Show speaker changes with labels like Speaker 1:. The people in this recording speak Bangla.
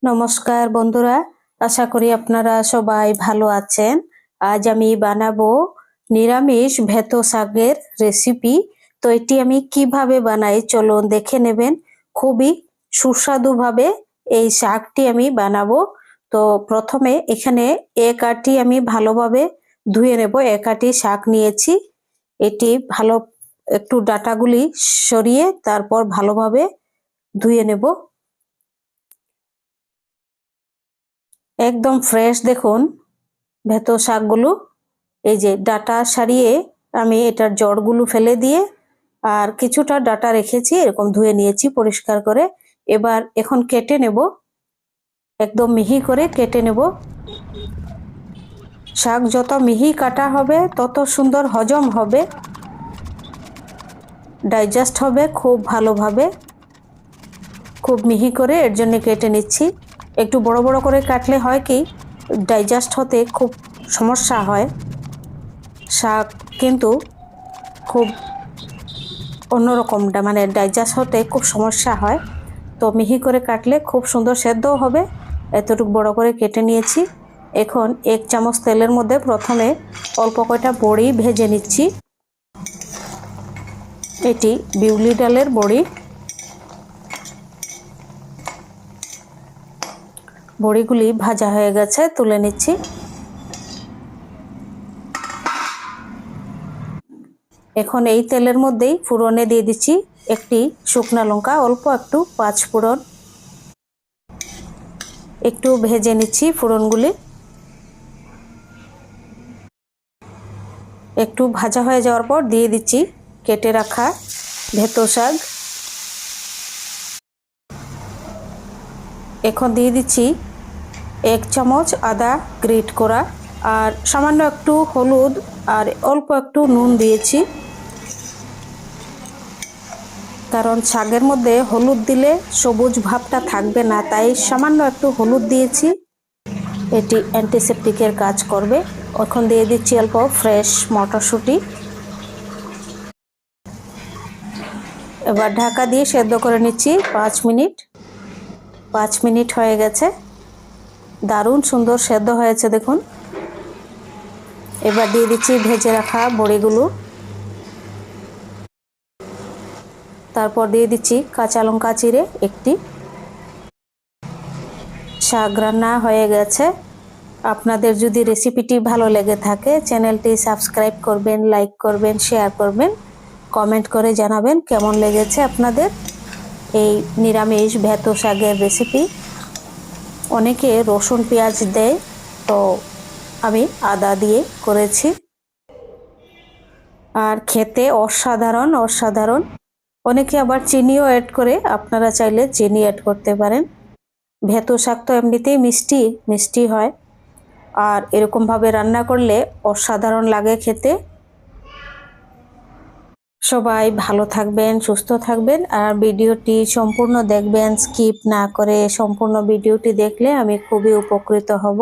Speaker 1: নমস্কার বন্ধুরা, আশা করি আপনারা সবাই ভালো আছেন। আজ আমি বানাবো নিরামিষ ভেতো শাকের রেসিপি। তো এটি আমি কিভাবে বানাই চলুন দেখে নেবেন। খুবই সুস্বাদু ভাবে এই শাকটি আমি বানাবো। তো প্রথমে এখানে এক আটি আমি ভালোভাবে ধুয়ে নেব। এক আটি শাক নিয়েছি। এটি ভালো একটু ডাঁটাগুলি সরিয়ে তারপর ভালোভাবে ধুয়ে নেব। একদম ফ্রেশ দেখুন ভেতো শাকগুলো। এই যে ডাঁটা সারিয়ে আমি এটার জড়গুলো ফেলে দিয়ে আর কিছুটা ডাঁটা রেখেছি, এরকম ধুয়ে নিয়েছি পরিষ্কার করে। এবার এখন কেটে নেব, একদম মিহি করে কেটে নেব। শাক যত মিহি কাটা হবে তত সুন্দর হজম হবে, ডাইজেস্ট হবে খুব ভালোভাবে। খুব মিহি করে এর জন্য কেটে নিচ্ছি। একটু বড় বড় করে কাটলে হয় কি, ডাইজেস্ট হতে খুব সমস্যা হয়। শাক কিন্তু খুব অন্যরকম, মানে ডাইজেস্ট হতে খুব সমস্যা হয়। তো মিহি করে কাটলে খুব সুন্দর সেদ্ধও হবে। এতটুকু বড় করে কেটে নিয়েছি। এখন 1 চামচ তেলের মধ্যে প্রথমে অল্প কয়টা বড়ি ভেজে নিচ্ছি। এটি বিউলি ডালের বড়ি। বড়িগুলি ভাজা হয়ে গেছে, তুলে নিচ্ছি। এখন এই তেলের মধ্যেই ফোড়নে দিয়ে দিচ্ছি একটি শুকনা লঙ্কা, অল্প একটু 5 ফোড়ন। একটু ভেজে নিচ্ছি ফোড়নগুলি। একটু ভাজা হয়ে যাওয়ার পর দিয়ে দিচ্ছি কেটে রাখা ভেতো শাক। এখন দিয়ে দিচ্ছি 1 চামচ আদা গ্রেট করা, আর সামান্য একটু হলুদ আর অল্প একটু নুন দিয়েছি, কারণ শাকের মধ্যে হলুদ দিলে সবুজ ভাবটা থাকবে না, তাই সামান্য একটু হলুদ দিয়েছি। এটি অ্যান্টিসেপটিকের কাজ করবে। এখন দিয়ে দিচ্ছি অল্প ফ্রেশ মটরশুঁটি। এবার ঢাকা দিয়ে সেদ্ধ করে নিচ্ছি 5 মিনিট। 5 মিনিট হয়ে গেছে, দারুণ সুন্দর সেদ্ধ হয়েছে দেখুন। এবার দিয়ে দিচ্ছি ভেজে রাখা বড়িগুলো। তারপর দিয়ে দিচ্ছি কাঁচা লঙ্কা চিড়ে একটি। শাক রান্না হয়ে গেছে। আপনাদের যদি রেসিপিটি ভালো লেগে থাকে চ্যানেলটি সাবস্ক্রাইব করবেন, লাইক করবেন, শেয়ার করবেন, কমেন্ট করে জানাবেন কেমন লেগেছে আপনাদের এই নিরামিষ ভেতো শাকের রেসিপি। অনেকে রসুন পেঁয়াজ দেয়, তো আমি আদা দিয়ে করেছি। আর খেতে অসাধারণ অসাধারণ। অনেকে আবার চিনিও অ্যাড করে, আপনারা চাইলে চিনি অ্যাড করতে পারেন। ভেতো শাক তো এমনিতেই মিষ্টি মিষ্টি হয়, আর এরকমভাবে রান্না করলে অসাধারণ লাগে খেতে। সবাই ভালো থাকবেন, সুস্থ থাকবেন, আর ভিডিওটি সম্পূর্ণ দেখবেন, স্কিপ না করে সম্পূর্ণ ভিডিওটি দেখলে আমি খুবই উপকৃত হব।